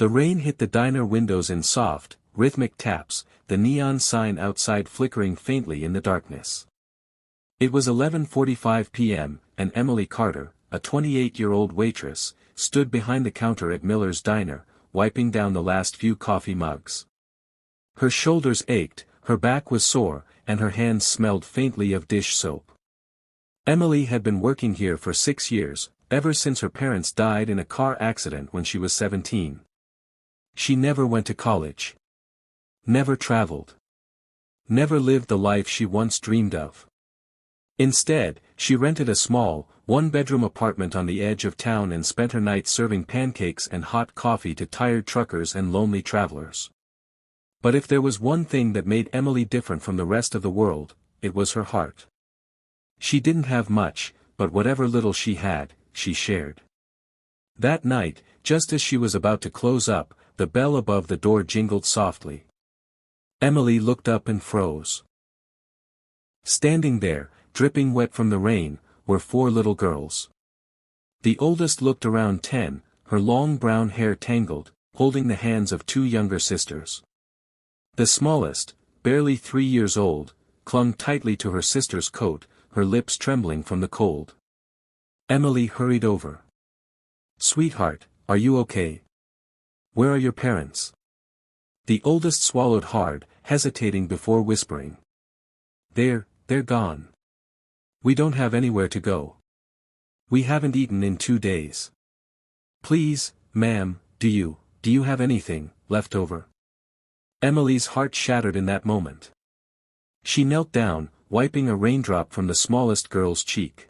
The rain hit the diner windows in soft, rhythmic taps, the neon sign outside flickering faintly in the darkness. It was 11:45 p.m., and Emily Carter, a 28-year-old waitress, stood behind the counter at Miller's Diner, wiping down the last few coffee mugs. Her shoulders ached, her back was sore, and her hands smelled faintly of dish soap. Emily had been working here for 6 years, ever since her parents died in a car accident when she was 17. She never went to college. Never traveled. Never lived the life she once dreamed of. Instead, she rented a small, one-bedroom apartment on the edge of town and spent her nights serving pancakes and hot coffee to tired truckers and lonely travelers. But if there was one thing that made Emily different from the rest of the world, it was her heart. She didn't have much, but whatever little she had, she shared. That night, just as she was about to close up, the bell above the door jingled softly. Emily looked up and froze. Standing there, dripping wet from the rain, were 4 little girls. The oldest looked around 10, her long brown hair tangled, holding the hands of 2 younger sisters. The smallest, barely 3 years old, clung tightly to her sister's coat, her lips trembling from the cold. Emily hurried over. "Sweetheart, are you okay? Where are your parents?" The oldest swallowed hard, hesitating before whispering. They're gone. We don't have anywhere to go. We haven't eaten in 2 days. Please, ma'am, do you have anything left over?" Emily's heart shattered in that moment. She knelt down, wiping a raindrop from the smallest girl's cheek.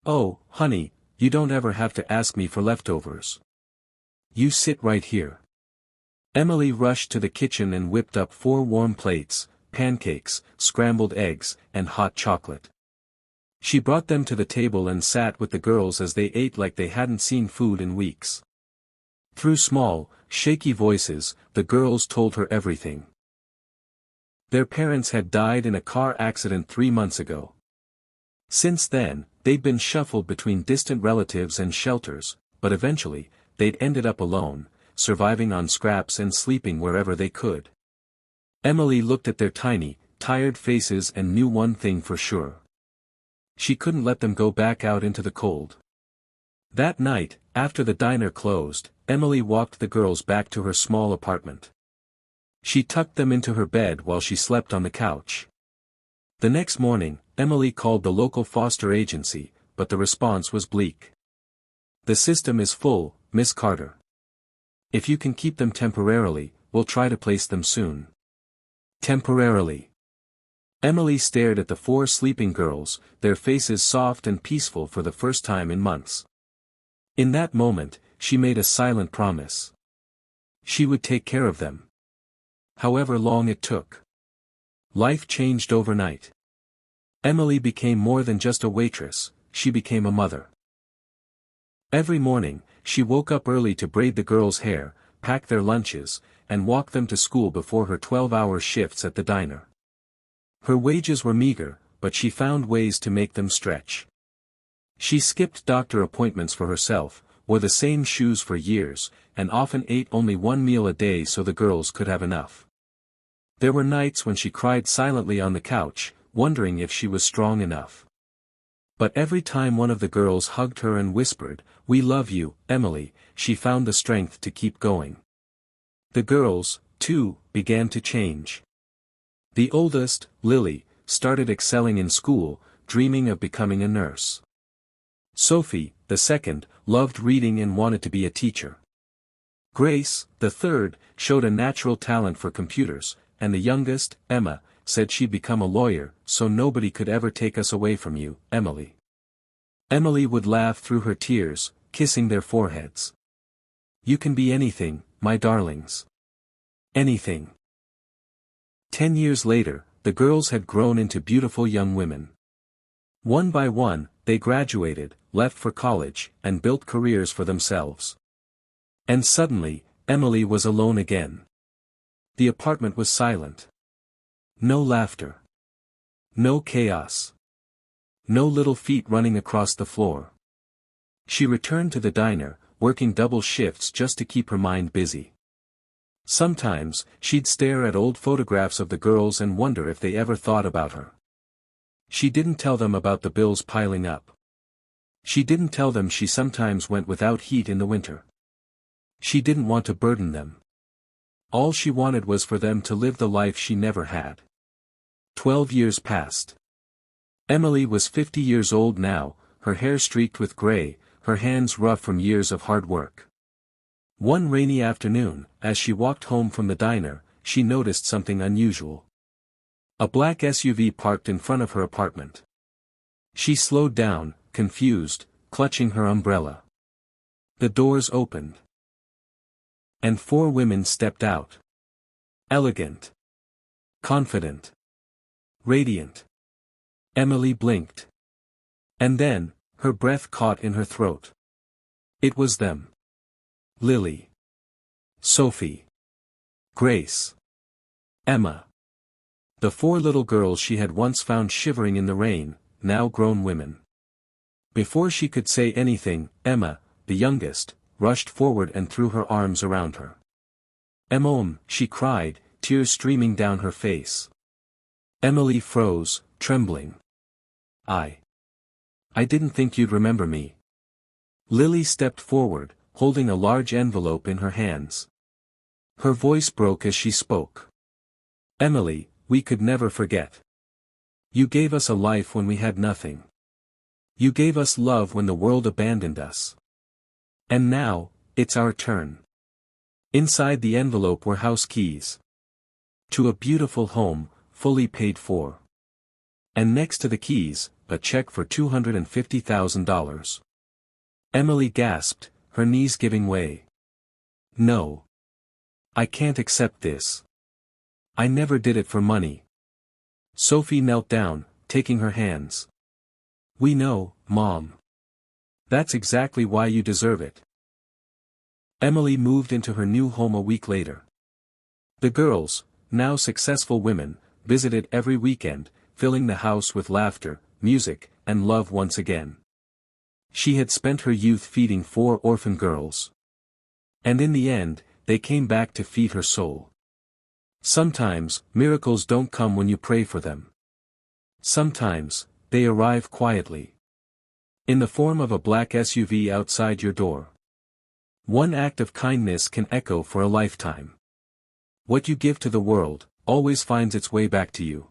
"Oh, honey, you don't ever have to ask me for leftovers. You sit right here." Emily rushed to the kitchen and whipped up 4 warm plates, pancakes, scrambled eggs, and hot chocolate. She brought them to the table and sat with the girls as they ate like they hadn't seen food in weeks. Through small, shaky voices, the girls told her everything. Their parents had died in a car accident 3 months ago. Since then, they'd been shuffled between distant relatives and shelters, but eventually, they'd ended up alone, surviving on scraps and sleeping wherever they could. Emily looked at their tiny, tired faces and knew one thing for sure. She couldn't let them go back out into the cold. That night, after the diner closed, Emily walked the girls back to her small apartment. She tucked them into her bed while she slept on the couch. The next morning, Emily called the local foster agency, but the response was bleak. "The system is full, Miss Carter. If you can keep them temporarily, we'll try to place them soon." Temporarily. Emily stared at the 4 sleeping girls, their faces soft and peaceful for the first time in months. In that moment, she made a silent promise. She would take care of them. However long it took. Life changed overnight. Emily became more than just a waitress, she became a mother. Every morning, she woke up early to braid the girls' hair, pack their lunches, and walk them to school before her 12-hour shifts at the diner. Her wages were meager, but she found ways to make them stretch. She skipped doctor appointments for herself, wore the same shoes for years, and often ate only 1 meal a day so the girls could have enough. There were nights when she cried silently on the couch, wondering if she was strong enough. But every time one of the girls hugged her and whispered, "We love you, Emily," she found the strength to keep going. The girls, too, began to change. The oldest, Lily, started excelling in school, dreaming of becoming a nurse. Sophie, the second, loved reading and wanted to be a teacher. Grace, the third, showed a natural talent for computers, and the youngest, Emma, said she'd become a lawyer, so nobody could ever take us away from you, Emily. Emily would laugh through her tears, kissing their foreheads. "You can be anything, my darlings. Anything." 10 years later, the girls had grown into beautiful young women. One by one, they graduated, left for college, and built careers for themselves. And suddenly, Emily was alone again. The apartment was silent. No laughter. No chaos. No little feet running across the floor. She returned to the diner, working double shifts just to keep her mind busy. Sometimes, she'd stare at old photographs of the girls and wonder if they ever thought about her. She didn't tell them about the bills piling up. She didn't tell them she sometimes went without heat in the winter. She didn't want to burden them. All she wanted was for them to live the life she never had. 12 years passed. Emily was 50 years old now, her hair streaked with gray, her hands rough from years of hard work. One rainy afternoon, as she walked home from the diner, she noticed something unusual. A black SUV parked in front of her apartment. She slowed down, confused, clutching her umbrella. The doors opened. And 4 women stepped out. Elegant. Confident. Radiant. Emily blinked. And then, her breath caught in her throat. It was them. Lily. Sophie. Grace. Emma. The 4 little girls she had once found shivering in the rain, now grown women. Before she could say anything, Emma, the youngest, rushed forward and threw her arms around her. "Emma," she cried, tears streaming down her face. Emily froze, trembling. I didn't think you'd remember me." Lily stepped forward, holding a large envelope in her hands. Her voice broke as she spoke. "Emily, we could never forget. You gave us a life when we had nothing. You gave us love when the world abandoned us. And now, it's our turn." Inside the envelope were house keys. To a beautiful home, fully paid for. And next to the keys, a check for $250,000. Emily gasped, her knees giving way. "No. I can't accept this. I never did it for money." Sophie knelt down, taking her hands. "We know, Mom. That's exactly why you deserve it." Emily moved into her new home a week later. The girls, now successful women, visited every weekend, filling the house with laughter, music, and love once again. She had spent her youth feeding 4 orphan girls. And in the end, they came back to feed her soul. Sometimes, miracles don't come when you pray for them. Sometimes, they arrive quietly. In the form of a black SUV outside your door. One act of kindness can echo for a lifetime. What you give to the world, always finds its way back to you.